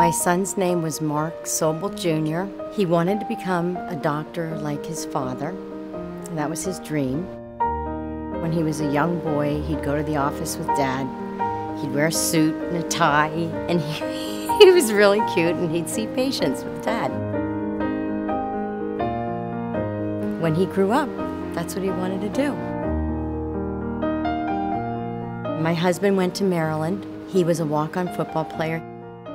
My son's name was Mark Sobel Jr. He wanted to become a doctor like his father. That was his dream. When he was a young boy, he'd go to the office with Dad. He'd wear a suit and a tie, and he was really cute, and he'd see patients with Dad. When he grew up, that's what he wanted to do. My husband went to Maryland. He was a walk-on football player.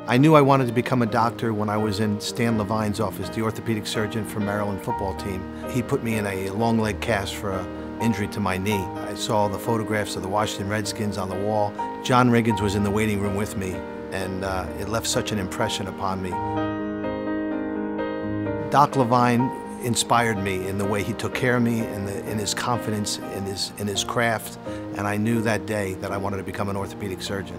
I knew I wanted to become a doctor when I was in Stan Levine's office, the orthopedic surgeon for Maryland football team. He put me in a long leg cast for an injury to my knee. I saw the photographs of the Washington Redskins on the wall. John Riggins was in the waiting room with me, and it left such an impression upon me. Doc Levine inspired me in the way he took care of me, in his confidence, in his craft, and I knew that day that I wanted to become an orthopedic surgeon.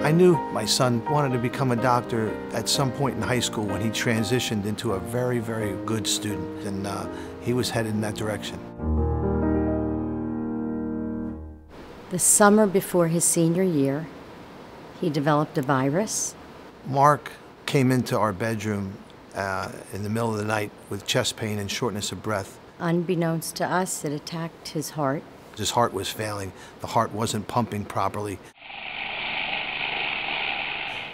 I knew my son wanted to become a doctor at some point in high school when he transitioned into a very, very good student, and he was headed in that direction. The summer before his senior year, he developed a virus. Mark came into our bedroom in the middle of the night with chest pain and shortness of breath. Unbeknownst to us, it attacked his heart. His heart was failing. The heart wasn't pumping properly.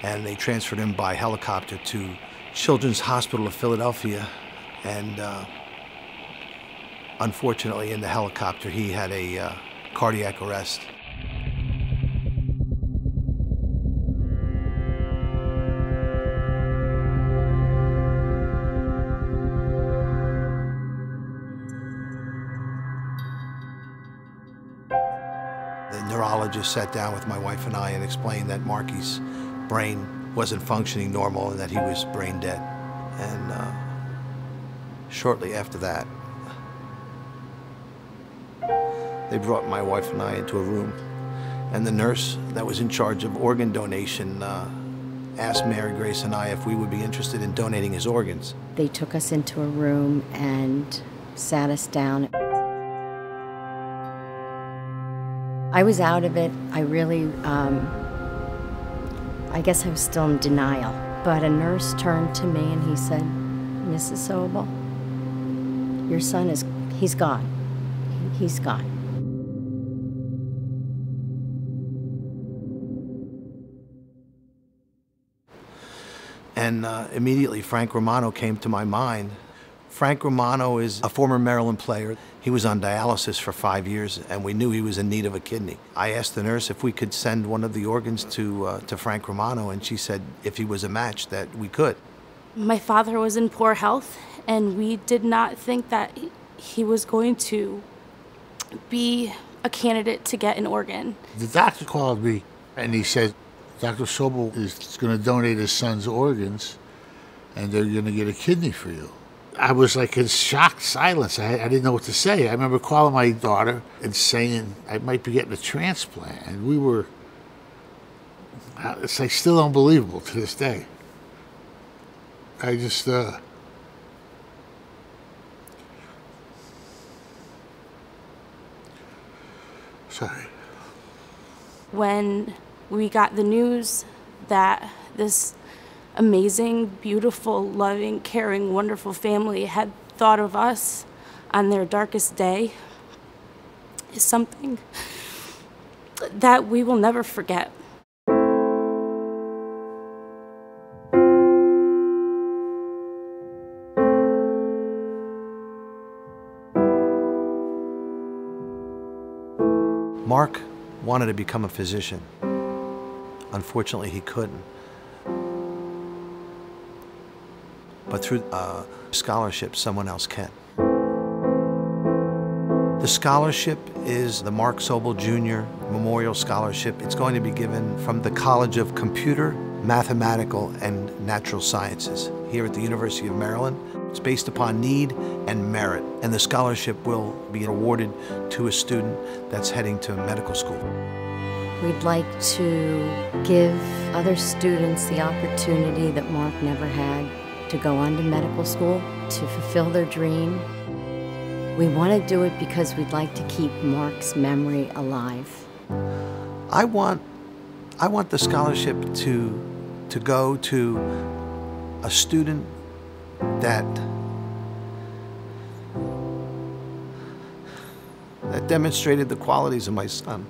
And they transferred him by helicopter to Children's Hospital of Philadelphia. And unfortunately, in the helicopter, he had a cardiac arrest. The neurologist sat down with my wife and I and explained that Marky's brain wasn't functioning normal and that he was brain dead. And shortly after that, they brought my wife and I into a room, and the nurse that was in charge of organ donation asked Mary Grace and I if we would be interested in donating his organs. They took us into a room and sat us down. I was out of it. I really, I guess I was still in denial. But a nurse turned to me and he said, "Mrs. Sobel, your son he's gone. He's gone." And immediately Frank Romano came to my mind. Frank Romano is a former Maryland player. He was on dialysis for 5 years, and we knew he was in need of a kidney. I asked the nurse if we could send one of the organs to Frank Romano, and she said if he was a match that we could. My father was in poor health, and we did not think that he was going to be a candidate to get an organ. The doctor called me, and he said, "Dr. Sobel is going to donate his son's organs, and they're going to get a kidney for you." I was like in shocked silence. I didn't know what to say. I remember calling my daughter and saying I might be getting a transplant, and we were, it's like still unbelievable to this day. I just, sorry. When we got the news that this amazing, beautiful, loving, caring, wonderful family had thought of us on their darkest day, is something that we will never forget. Mark wanted to become a physician. Unfortunately, he couldn't. But through a scholarship, someone else can. The scholarship is the Mark Sobel Jr. Memorial Scholarship. It's going to be given from the College of Computer, Mathematical, and Natural Sciences here at the University of Maryland. It's based upon need and merit, and the scholarship will be awarded to a student that's heading to medical school. We'd like to give other students the opportunity that Mark never had, to go on to medical school, to fulfill their dream. We want to do it because we'd like to keep Mark's memory alive. I want the scholarship to go to a student that demonstrated the qualities of my son.